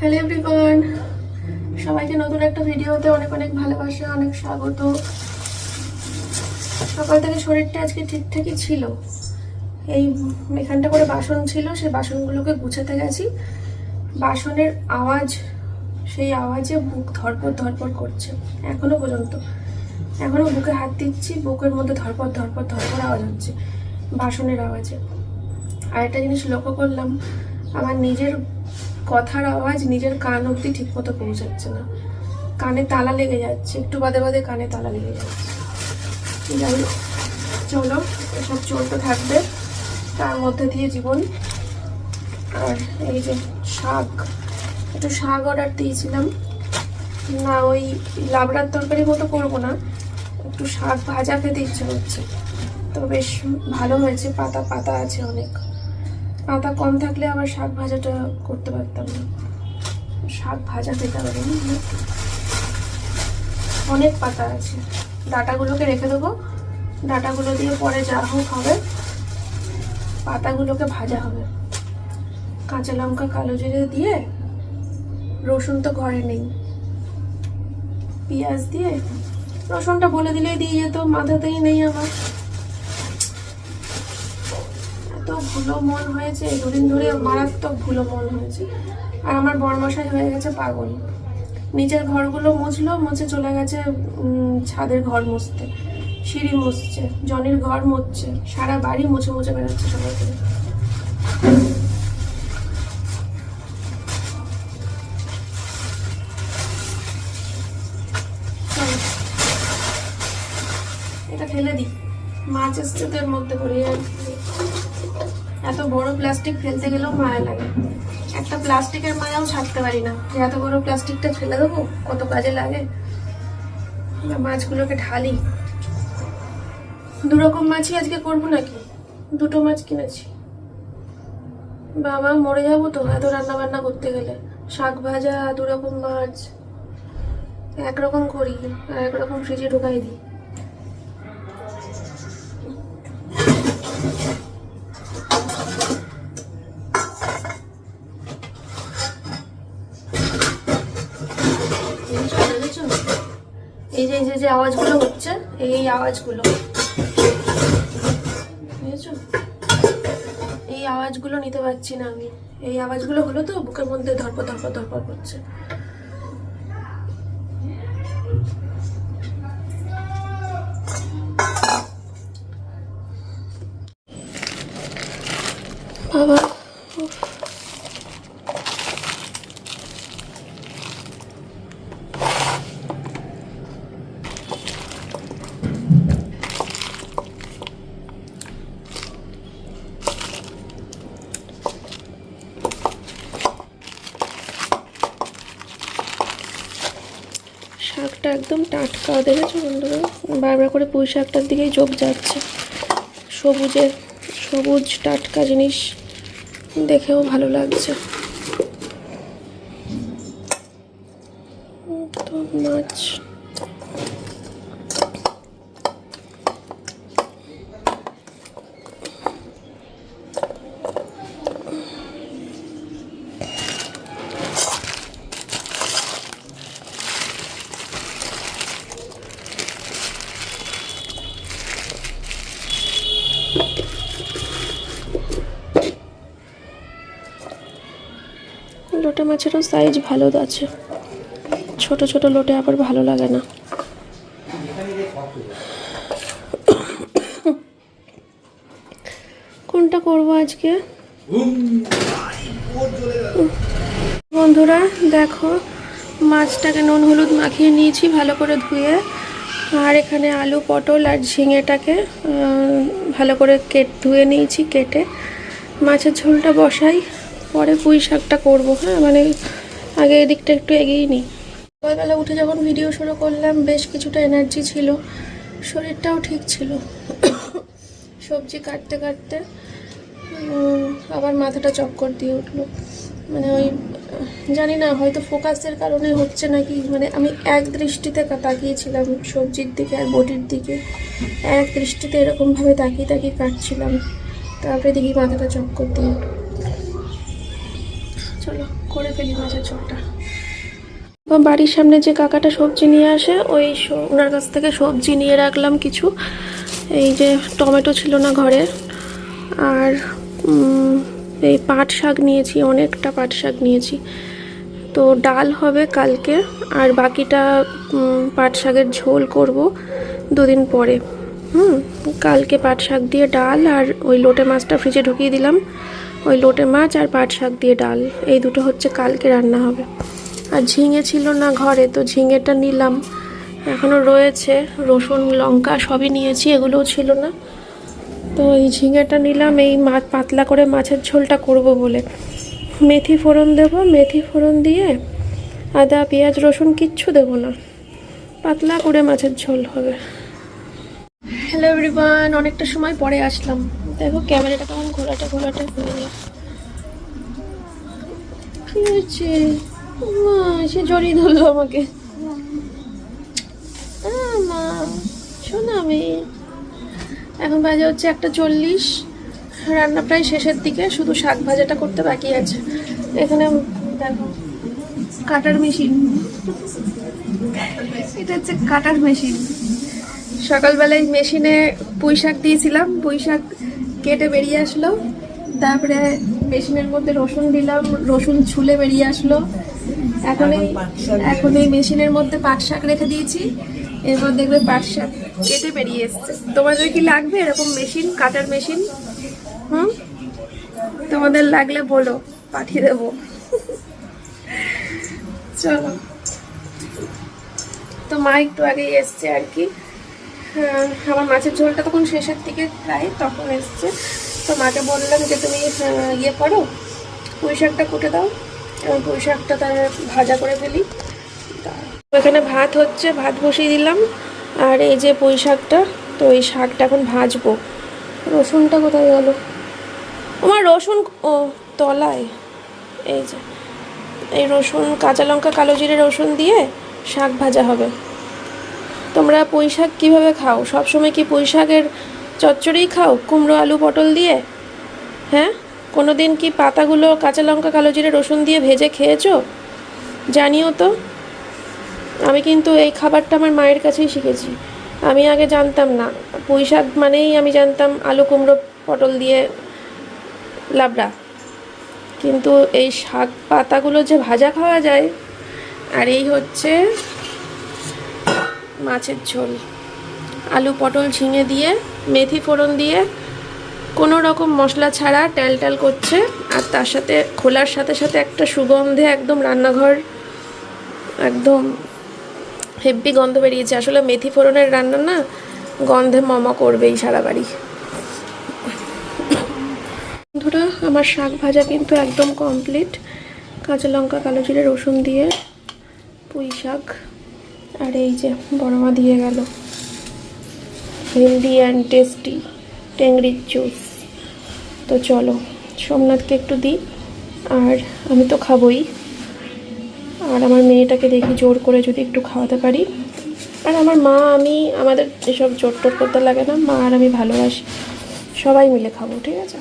Hello everyone, সবাইকে নতুন একটা ভিডিওতে অনেক অনেক ভালোবাসা, অনেক স্বাগত। সকাল থেকে শরীরটা আজকে ঠিকঠাকই ছিল। এই এখানটা করে বাসন ছিল, সেই বাসনগুলোকে গুছাতে গেছি। বাসনের আওয়াজ, সেই আওয়াজে বুক ধরপড় ধরপড় করছে এখনো পর্যন্ত। এখনো বুকে হাত দিচ্ছি, বুকের মধ্যে ধরপড় ধরপড় ধরপড় আওয়াজ হচ্ছে বাসনের আওয়াজে। আর একটা জিনিস লক্ষ্য করলাম, আমার নিজের কথার আওয়াজ নিজের কান অবধি ঠিক মতো পৌঁছাচ্ছে না, কানে তালা লেগে যাচ্ছে, একটু বাদে বাদে কানে তালা লেগে যাচ্ছে। যাই হোক, চলো এসব চলতে থাকবে, তার মধ্যে দিয়ে জীবন। আর এই যে শাক, একটু শাক অর্ডার দিয়েছিলাম, না ওই লাবড়ার তরকারির মতো করবো না, একটু শাক ভাজা খেতে ইচ্ছে হচ্ছে। তো বেশ ভালো হয়েছে, পাতা পাতা আছে অনেক। পাতা কম থাকলে আবার শাক ভাজাটা করতে পারতাম না, শাক ভাজা খেতে হবে। অনেক পাতা আছে, ডাঁটাগুলোকে রেখে দেবো, ডাঁটাগুলো দিয়ে পরে যা হোক হবে, পাতাগুলোকে ভাজা হবে। কাঁচা লঙ্কা কালো জিরে দিয়ে, রসুন তো ঘরে নেই, পেঁয়াজ দিয়ে, রসুনটা বলে দিলেই দিয়ে যেত, মাথাতেই নেই আমার। এত ভুলো মন হয়েছে দুদিন ধরে, মারাত্মক ভুলো মন হয়েছে। আর আমার বড়মশাই হয়ে গেছে পাগল, নিচের ঘরগুলো মুছলো, মুছে চলে গেছে ছাদের ঘর মুছতে, সিঁড়ি মুছছে, জনির ঘর মুছছে, সারা বাড়ি মুছে মুছে বেড়াচ্ছে সবাই করে। এটা ফেলে দিই, মাছ এসছে তো এর মধ্যে করে। এত বড় প্লাস্টিক ফেলতে গেলেও মায়া লাগে, একটা প্লাস্টিকের মায়াও ছাড়তে পারি না, যে এত বড় প্লাস্টিকটা ফেলে দেবো, কত কাজে লাগে। মাছগুলোকে ঢালি, দুরকম মাছই আজকে করবো নাকি, দুটো মাছ কিনেছি। বাবা মরে যাবো তো এত রান্না বান্না করতে গেলে। শাক ভাজা, দুরকম মাছ, একরকম করি আর একরকম ফ্রিজে ঢুকাই দিই। এই যে যে আওয়াজগুলো হচ্ছে, এই আওয়াজগুলো বুঝেছো, এই আওয়াজগুলো নিতে পারছি না আমি। এই আওয়াজগুলো হলো তো বুকের মধ্যে ধরপড় ধরপড় ধরপড় করছে। বাবা শাকটা একদম টাটকা, দেখেছো বন্ধুরা, বারবার করে পুঁই শাকটার দিকেই চোখ যাচ্ছে। সবুজ টাটকা জিনিস দেখেও ভালো লাগছে। তো মাছ লোটে মাছেরও সাইজ ভালো আছে, ছোট ছোট লোটে আবার ভালো লাগে না। কোনটা করব আজকে বন্ধুরা? দেখো, মাছটাকে নুন হলুদ মাখিয়ে নিয়েছি ভালো করে ধুয়ে। আর এখানে আলু পটল আর ঝিঙেটাকে ভালো করে ধুয়ে নিয়েছি, কেটে মাছের ঝোলটা বসাই, পরে পুঁই শাকটা করবো। হ্যাঁ, মানে আগে এদিকটা একটু এগিয়ে নিই। সকালবেলা উঠে যখন ভিডিও শুরু করলাম, বেশ কিছুটা এনার্জি ছিল, শরীরটাও ঠিক ছিল। সবজি কাটতে কাটতে আবার মাথাটা চক্কর দিয়ে উঠলো। মানে ওই জানি না, হয়তো ফোকাসের কারণে হচ্ছে নাকি, মানে আমি এক দৃষ্টিতে তাকিয়েছিলাম সবজির দিকে আর বটির দিকে, এক দৃষ্টিতে এরকমভাবে তাকিয়ে তাকিয়ে কাটছিলাম, তারপরে দেখি মাথাটা চক্কর দিয়ে। চলো করে ফেলি মাছের ঝোলটা। বাড়ির সামনে যে কাকাটা সবজি নিয়ে আসে, ওনার কাছ থেকে সবজি নিয়ে রাখলাম কিছু। এই যে টমেটো ছিল না ঘরে, আর এই পাট শাক নিয়েছি, অনেকটা পাট শাক নিয়েছি। তো ডাল হবে কালকে, আর বাকিটা পাট শাকের ঝোল করব দুদিন পরে। কালকে পাট শাক দিয়ে ডাল, আর ওই লোটে মাছটা ফ্রিজে ঢুকিয়ে দিলাম। ওই লোটে মাছ আর পাট শাক দিয়ে ডাল, এই দুটো হচ্ছে কালকে রান্না হবে। আর ঝিঙে ছিল না ঘরে, তো ঝিঙেটা নিলাম, এখনও রয়েছে। রসুন লঙ্কা সবই নিয়েছি, এগুলোও ছিল না। তো এই ঝিঙেটা নিলাম এই মাছ পাতলা করে মাছের ঝোলটা করব বলে। মেথি ফোড়ন দেবো, মেথি ফোড়ন দিয়ে আদা পেঁয়াজ রসুন কিচ্ছু দেবো না, পাতলা করে মাছের ঝোল হবে। হ্যালো এভরিওয়ান, অনেকটা সময় পরে আসলাম। দেখো ক্যামেরাটা কেমন ঘোলাটে ঘোলাটে হয়ে গেল। কি হচ্ছে? সে জড়িয়ে ধরলো আমাকে। মা শোনা, আমি এখন বাজে হচ্ছে 1:40, রান্না প্রায় শেষের দিকে, শুধু শাক ভাজাটা করতে বাকি আছে। এখানে দেখো কাটার মেশিন, এটা হচ্ছে কাটার মেশিন। সকালবেলায় মেশিনে পুঁই শাক দিয়েছিলাম, পুঁই শাক কেটে বেরিয়ে আসলো। তারপরে মেশিনের মধ্যে রসুন দিলাম, রসুন ছুলে বেরিয়ে আসলো। এখন এই মেশিনের মধ্যে পাট শাক রেখে দিয়েছি, এরপর দেখবে পাট শাক কেটে বেরিয়ে এসছে। তোমাদের কি লাগবে এরকম মেশিন, কাটার মেশিন? তোমাদের লাগলে বলো, পাঠিয়ে দেবো। চলো, তো মা একটু আগেই এসছে আর কি। আমার মাছের ঝোলটা তখন শেষের দিকে প্রায়, তখন এসছে। তো মাকে বললাম যে তুমি ইয়ে করো, পুঁই শাকটা কুটে দাও, এবং পুঁই শাকটা তার ভাজা করে ফেলি। এখানে ভাত হচ্ছে, ভাত বসিয়ে দিলাম। আর এই যে পুঁই শাকটা, তো এই শাকটা এখন ভাজবো। রসুনটা কোথায় গেল? আমার রসুন, ও তলায়। এই যে এই রসুন, কাঁচা লঙ্কা, কালো জিরে, রসুন দিয়ে শাক ভাজা হবে। তোমরা পুঁই শাক কীভাবে খাও? সবসময় কি পুঁই শাকের চচ্চড়িই খাও, কুমড়ো আলু পটল দিয়ে? হ্যাঁ, কোনো দিন কি পাতাগুলো কাঁচা লঙ্কা, কালো জিরে, রসুন দিয়ে ভেজে খেয়েছো? জানিও তো। আমি কিন্তু এই খাবারটা আমার মায়ের কাছেই শিখেছি। আমি আগে জানতাম না, পুঁই শাক মানেই আমি জানতাম আলু কুমড়ো পটল দিয়ে লাবড়া। কিন্তু এই শাক পাতাগুলো যে ভাজা খাওয়া যায়। আর এই হচ্ছে মাছের ঝোল, আলু পটল ঝিঙে দিয়ে মেথি ফোড়ন দিয়ে, কোনো রকম মশলা ছাড়া ট্যাল ট্যাল করছে। আর তার সাথে খোলার সাথে সাথে একটা সুগন্ধে একদম রান্নাঘর একদম হেব্বি গন্ধ বেরিয়েছে। আসলে মেথি ফোড়নের রান্না না, গন্ধে মমা করবেই সারা বাড়ি। বন্ধুরা, আমার শাক ভাজা কিন্তু একদম কমপ্লিট। কাঁচা লঙ্কা, কালো জিরে, রসুন দিয়ে পুঁই শাক, আর এই যে বড় মা দিয়ে গেল হেলদি অ্যান্ড টেস্টি টেংরির জুস। তো চলো সোমনাথকে একটু দিই, আর আমি তো খাবোই। আর আমার মেয়েটাকে দেখি জোর করে যদি একটু খাওয়াতে পারি। আর আমার মা, আমি, আমাদের এসব জোর টোর করতে লাগে না। মা আর আমি ভালোবাসি, সবাই মিলে খাবো, ঠিক আছে?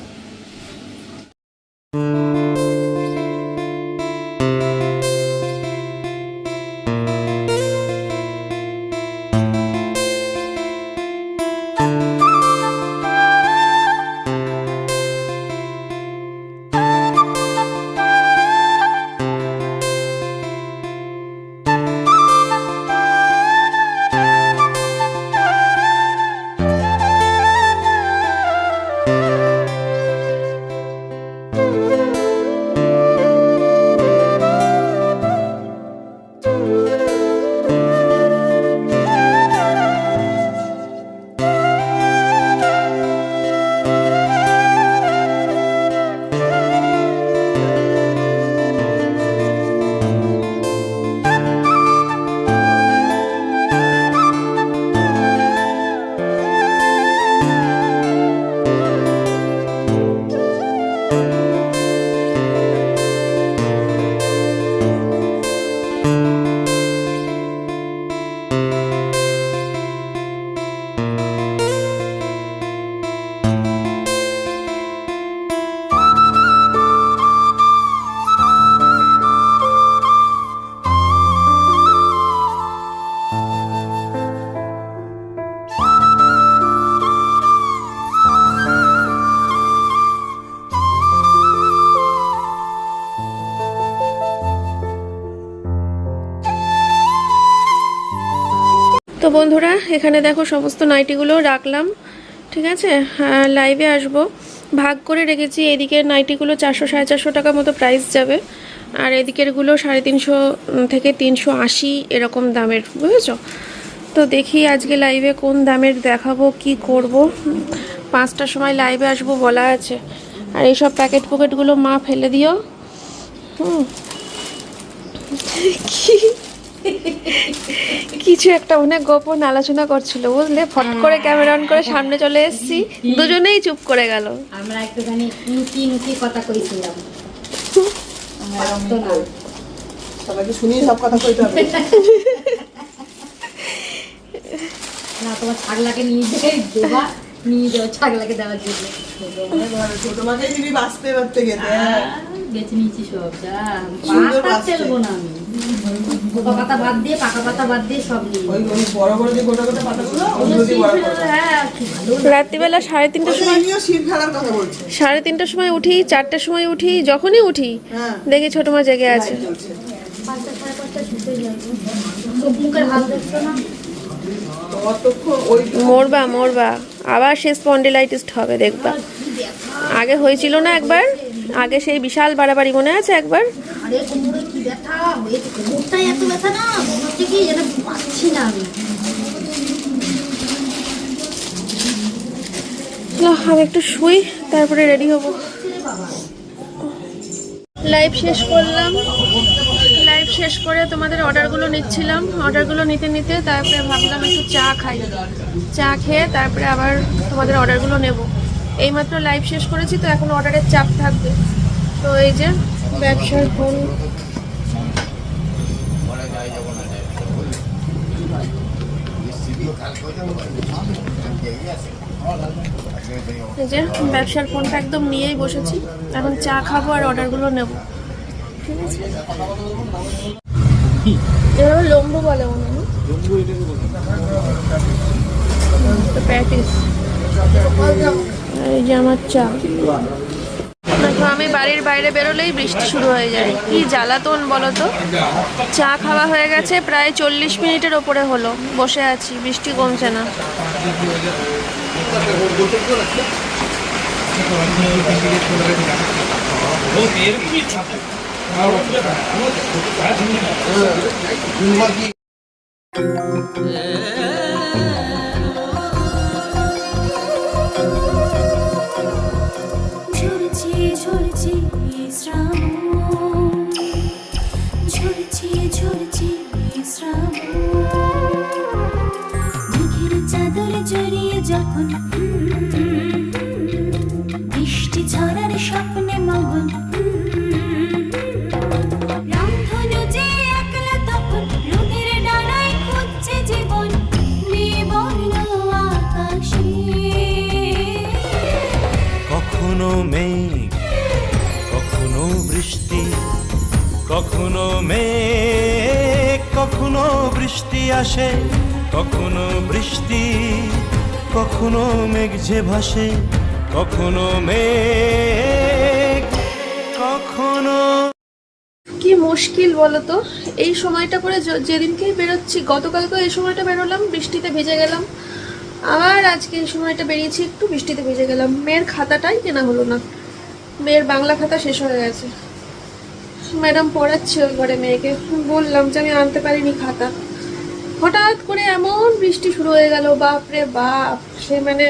তো বন্ধুরা এখানে দেখো সমস্ত নাইটিগুলো রাখলাম, ঠিক আছে। লাইভে আসবো, ভাগ করে রেখেছি। এদিকের নাইটিগুলো 400-450 টাকা মতো প্রাইস যাবে, আর এদিকেরগুলো 350 থেকে 380 এরকম দামের, বুঝেছো। তো দেখি আজকে লাইভে কোন দামের দেখাবো, কি করব। 5টার সময় লাইভে আসবো বলা আছে। আর এইসব প্যাকেট পকেটগুলো মা ফেলে দিও। কিছু একটা অনেক গোপন আলোচনা করছিল, বুঝলে। ফট করে ক্যামেরা অন করে সামনে চলে এসেছি, দুজনেই চুপ করে গেল। আমরা একটুখানি নুকি কথা কইছিলাম। সবাইকে শুনিয়ে সব কথা কইতে হবে না, তোমার ছাগলাকে নিয়ে দেবা, নিয়ে যাও ছাগলাকে দেওয়ার জন্য। তোমাকে দিবি বাঁচতে বাঁচতে গেতে বেছে নিয়েছি সব, যা পাতা ফেলবো না আমি। গোটা পাতা বাদ দিয়ে, পাকা পাতা বাদ দিয়ে সব নিয়ে ওই বড় বড় যে গোটা গোটা পাতাগুলো ওগুলো দিয়ে বড় করো। হ্যাঁ, কি ভালো। রাত্রিবেলা 3:30টার সময়, আমিও শির খেলার কথা বলছি। 3:30টার সময় উঠি, 4টার সময় উঠি, যখনই উঠি দেখি ছোট মা জেগে আছে। 5টা 5:30 শুতে যাবো, চোখ মুখের হাল দেখছো না। মরবা আবার সে স্পন্ডিলাইটিস হবে, দেখবা। আগে হয়েছিল না একবার, আগে সেই বিশাল বাড়াবাড়ি মনে আছে একবার। আরে কোমরে কি ব্যথা হয়েছে, কোমরটাই এত ব্যথা না, মনে হচ্ছে কি যেন পাচ্ছি না আমি। আমি একটু শুই, তারপরে রেডি হব। লাইভ শেষ করলাম, লাইভ শেষ করে তোমাদের অর্ডারগুলো নিচ্ছিলাম। অর্ডারগুলো নিতে নিতে তারপরে ভাবলাম একটু চা খাই, চা খেয়ে তারপরে আবার তোমাদের অর্ডারগুলো নেব। এইমাত্র লাইভ শেষ করেছি, তো এখন অর্ডারের চাপ থাকবে। তো এই যে ব্যবসার ফোন, এই যে ব্যবসার ফোনটা একদম নিয়েই বসেছি। এখন চা খাবো আর অর্ডারগুলো নেব, ঠিক আছে। এভাবে লম্বু বলে মনে হয়, প্যাটিস। এই যে আমার চা। দেখো আমি বাড়ির বাইরে বেরোলেই বৃষ্টি শুরু হয়ে যায়, কি জ্বালাতন বলো তো। চা খাওয়া হয়ে গেছে প্রায় 40 মিনিটের ওপরে হলো, বসে আছি, বৃষ্টি কমছে না। চাদর জড়িয়ে যখন বৃষ্টি ঝরার স্বপ্নে মগন, রামধনু যে একলা তখন রোদের ডানায় খুঁজছে জীবন বিবর্ণ আকাশে। কখনো মেঘ, কখনো বৃষ্টি, কখনো মেঘ, কখনো বৃষ্টি আসে, কখনো বৃষ্টি, কখনো মেঘ যে ভাসে, কখনো মেঘ, কখনো। কি মুশকিল বলো তো, এই সময়টা করে যেদিনকেই বেরোচ্ছি, গতকালকে এই সময়টা বেরোলাম, বৃষ্টিতে ভিজে গেলাম। আবার আজকে এই সময়টা বেরিয়েছি, একটু বৃষ্টিতে ভিজে গেলাম। মেয়ের খাতাটাই কেনা হলো না, মেয়ের বাংলা খাতা শেষ হয়ে গেছে। ম্যাডাম পড়াচ্ছে ওই ঘরে মেয়েকে, বললাম যে আমি আনতে পারিনি খাতা। হঠাৎ করে এমন বৃষ্টি শুরু হয়ে গেল, বাপরে বাপ, সে মানে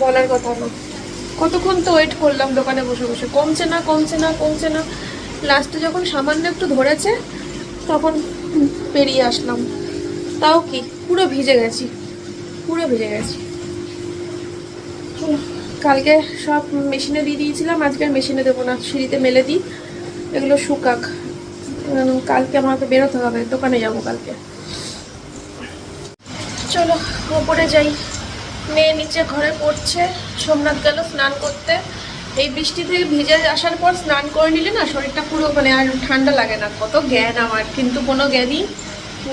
বলার কথা না। কতক্ষণ তো ওয়েট করলাম দোকানে বসে বসে, কমছে না কমছে না কমছে না। লাস্টে যখন সামান্য একটু ধরেছে তখন বেরিয়ে আসলাম। তাও কি পুরো ভিজে গেছি, পুরো ভিজে গেছি। কালকে সব মেশিনে দিয়ে দিয়েছিলাম, আজকে আর মেশিনে দেবো না, সিঁড়িতে মেলে দিই, এগুলো শুকাক। কালকে আমাকে বেরোতে হবে, দোকানে যাবো কালকে। চলো ওপরে যাই। মেয়ে নিচে ঘরে পড়ছে, সোমনাথ গেল স্নান করতে। এই বৃষ্টি থেকে ভিজে আসার পর স্নান করে নিলে না শরীরটা পুরো মানে আর ঠান্ডা লাগে না। কত জ্ঞান আমার, কিন্তু কোনো জ্ঞানই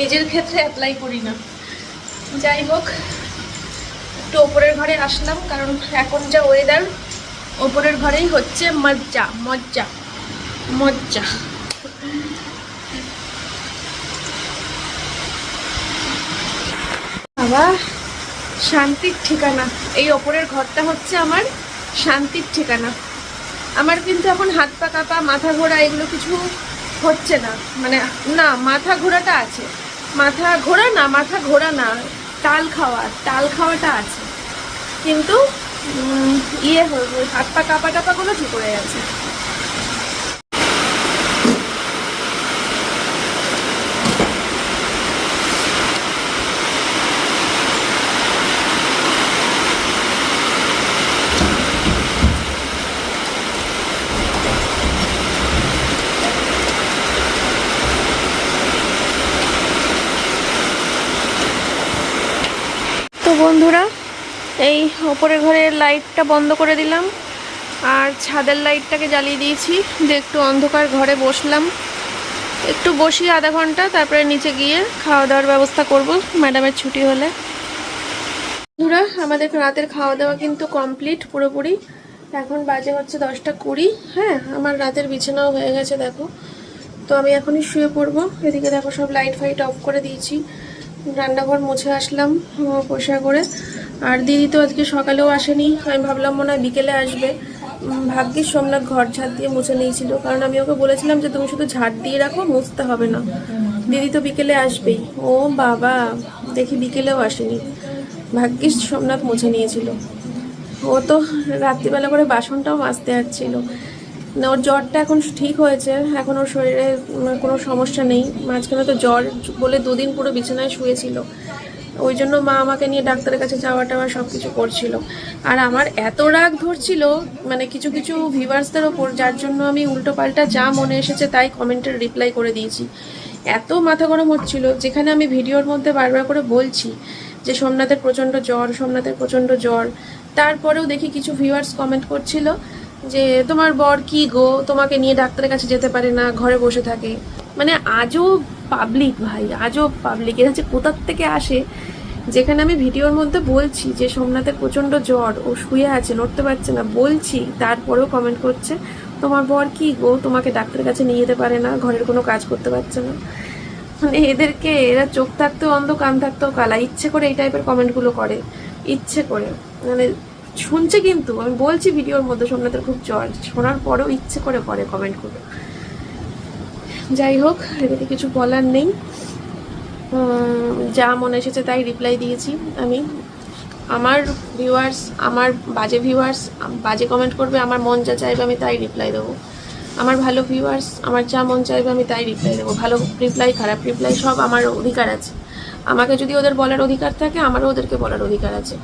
নিজের ক্ষেত্রে অ্যাপ্লাই করি না। যাই হোক, একটু ওপরের ঘরে আসলাম, কারণ এখন যা ওয়েদার, ওপরের ঘরেই হচ্ছে মজ্জা মজ্জা মজ্জা। বাবা, শান্তির ঠিকানা। এই ওপরের ঘরটা হচ্ছে আমার শান্তির ঠিকানা। আমার কিন্তু এখন হাত পা কাঁপা, মাথা ঘোরা এগুলো কিছু হচ্ছে না। মানে না, মাথা ঘোরাটা আছে, মাথা ঘোরা না, টাল খাওয়াটা আছে, কিন্তু হাত পা কাঁপা টাপাগুলো ঠিক হয়ে গেছে। তো বন্ধুরা, এই ওপরের ঘরের লাইটটা বন্ধ করে দিলাম আর ছাদের লাইটটাকে জ্বালিয়ে দিয়েছি, দিয়ে একটু অন্ধকার ঘরে বসলাম। একটু বসি আধা ঘন্টা, তারপরে নিচে গিয়ে খাওয়া দাওয়ার ব্যবস্থা করব ম্যাডামের ছুটি হলে। বন্ধুরা, আমাদের রাতের খাওয়া দাওয়া কিন্তু কমপ্লিট পুরোপুরি। এখন বাজে হচ্ছে 10:20। হ্যাঁ, আমার রাতের বিছানাও হয়ে গেছে দেখো। তো আমি এখনই শুয়ে পড়বো। এদিকে দেখো সব লাইট ফাইট অফ করে দিয়েছি, রান্নাঘর মুছে আসলাম পরিষ্কার করে। আর দিদি তো আজকে সকালেও আসেনি, আমি ভাবলাম মনে হয় বিকেলে আসবে। ভাগ্যিস সোমনাথ ঘর ঝাড় দিয়ে মুছে নিয়েছিল, কারণ আমি ওকে বলেছিলাম যে তুমি শুধু ঝাড় দিয়ে রাখো, মুছতে হবে না। দিদি তো বিকেলে আসবেই। ও বাবা, দেখি বিকেলেও আসেনি। ভাগ্যিস সোমনাথ মুছে নিয়েছিল। ও তো রাত্রিবেলা করে বাসনটাও মাজতে যাচ্ছিল। না, ওর জ্বরটা এখন ঠিক হয়েছে, এখন ওর শরীরে কোনো সমস্যা নেই। মাঝখানে তো জ্বর বলে 2 দিন পুরো বিছানায় শুয়েছিল। ওই জন্য মা আমাকে নিয়ে ডাক্তারের কাছে যাওয়া টাওয়া সব কিছু করছিল। আর আমার এত রাগ ধরছিল মানে কিছু কিছু ভিউয়ার্সদের ওপর, যার জন্য আমি উল্টো পাল্টা যা মনে এসেছে তাই কমেন্টের রিপ্লাই করে দিয়েছি। এত মাথা গরম হচ্ছিল, যেখানে আমি ভিডিওর মধ্যে বারবার করে বলছি যে সোমনাথের প্রচণ্ড জ্বর, তারপরেও দেখি কিছু ভিউয়ার্স কমেন্ট করছিল যে তোমার বর কি গো, তোমাকে নিয়ে ডাক্তারের কাছে যেতে পারে না, ঘরে বসে থাকে। মানে আজও পাবলিক ভাই, আজও পাবলিক, এরা যে কোথার থেকে আসে। যেখানে আমি ভিডিওর মধ্যে বলছি যে সোমনাথের প্রচণ্ড জ্বর, ও শুয়ে আছে, নড়তে পারছে না, বলছি, তারপরেও কমেন্ট করছে তোমার বর কি গো, তোমাকে ডাক্তারের কাছে নিয়ে যেতে পারে না, ঘরের কোনো কাজ করতে পারছে না। মানে এরা চোখ থাকতেও অন্ধ, কান থাকতেও কালা, ইচ্ছে করে এই টাইপের কমেন্টগুলো করে, ইচ্ছে করে। মানে শুনছে, কিন্তু আমি বলছি ভিডিওর মধ্যে সোমনাথের খুব জ্বর, শোনার পরেও ইচ্ছে করে কমেন্টগুলো। যাই হোক, এদিকে কিছু বলার নেই, যা মনে এসেছে তাই রিপ্লাই দিয়েছি আমি। আমার ভিউয়ার্স, আমার বাজে ভিউয়ার্স বাজে কমেন্ট করবে, আমার মন যা চাইবে আমি তাই রিপ্লাই দেবো। আমার ভালো ভিউয়ার্স আমার যা মন চাইবে আমি তাই রিপ্লাই দেবো। ভালো রিপ্লাই, খারাপ রিপ্লাই সব আমার অধিকার আছে। আমাকে যদি ওদের বলার অধিকার থাকে, আমারও ওদেরকে বলার অধিকার আছে।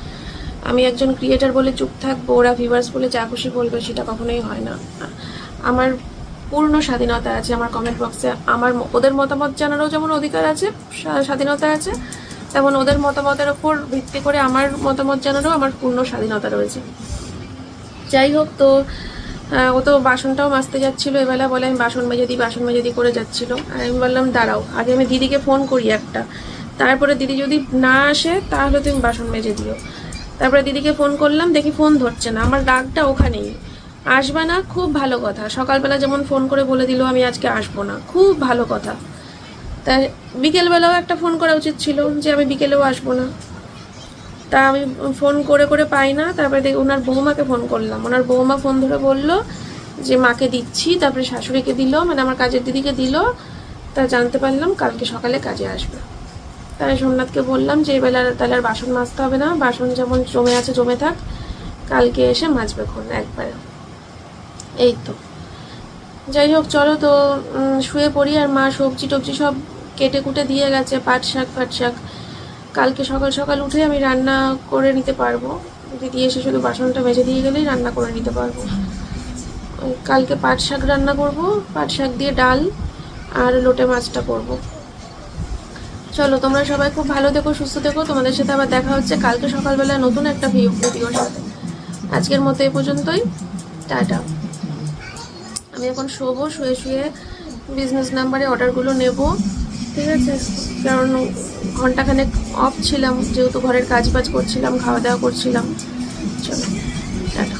আমি একজন ক্রিয়েটার বলে চুপ থাকবো, ওরা ভিউয়ার্স বলে যা খুশি বলবে, সেটা কখনোই হয় না। আমার পূর্ণ স্বাধীনতা আছে আমার কমেন্ট বক্সে। আমার ওদের মতামত জানারও যেমন অধিকার আছে, স্বাধীনতা আছে, তেমন ওদের মতামতের ওপর ভিত্তি করে আমার মতামত জানারও আমার পূর্ণ স্বাধীনতা রয়েছে। যাই হোক, তো ও তো বাসনটাও মাজতে যাচ্ছিলো এবেলা, বলে আমি বাসন মেজে দিই করে যাচ্ছিলো। আর আমি বললাম দাঁড়াও, আগে আমি দিদিকে ফোন করি একটা, তারপরে দিদি যদি না আসে তাহলে তুমি বাসন মেজে দিও। তারপরে দিদিকে ফোন করলাম, দেখি ফোন ধরছে না। আমার রাগটা ওখানেই। আসবে না, খুব ভালো কথা। সকালবেলা যেমন ফোন করে বলে দিল আমি আজকে আসবো না, খুব ভালো কথা। তাই বিকেলবেলাও একটা ফোন করা উচিত ছিল যে আমি বিকেলেও আসবো না। তা আমি ফোন করে পাই না। তারপরে দেখি ওনার বৌমাকে ফোন করলাম, ওনার বৌমা ফোন ধরে বলল যে মাকে দিচ্ছি, তারপরে শাশুড়িকে দিল, মানে আমার কাজের দিদিকে দিল। তা জানতে পারলাম কালকে সকালে কাজে আসবে। তাই সোমনাথকে বললাম যে এবেলা তাহলে আর বাসন মাজতে হবে না, বাসন যেমন জমে আছে জমে থাক, কালকে এসে মাজবে খন একবারে। এই তো, যাই হোক, চলো তো শুয়ে পড়ি। আর মা সবজি টবজি সব কেটে কুটে দিয়ে গেছে, পাট শাক। কালকে সকাল সকাল উঠে আমি রান্না করে নিতে পারবো। দিদি এসে শুধু বাসনটা মেজে দিয়ে গেলেই রান্না করে নিতে পারবো। কালকে পাট শাক রান্না করবো, পাট শাক দিয়ে ডাল আর লোটে মাছটা করবো। চলো, তোমরা সবাই খুব ভালো থেকো, সুস্থ থেকো। তোমাদের সাথে আবার দেখা হচ্ছে কালকে সকালবেলা নতুন একটা ভিডিওর সাথে। আজকের মতো এই পর্যন্তই, টাটা। আমি এখন শোবো, শুয়ে বিজনেস নাম্বারে অর্ডারগুলো নেব, ঠিক আছে? কারণ ঘন্টাখানেক অফ ছিলাম, যেহেতু ঘরের কাজ বাজ করছিলাম, খাওয়া দাওয়া করছিলাম। চলো, টাটা।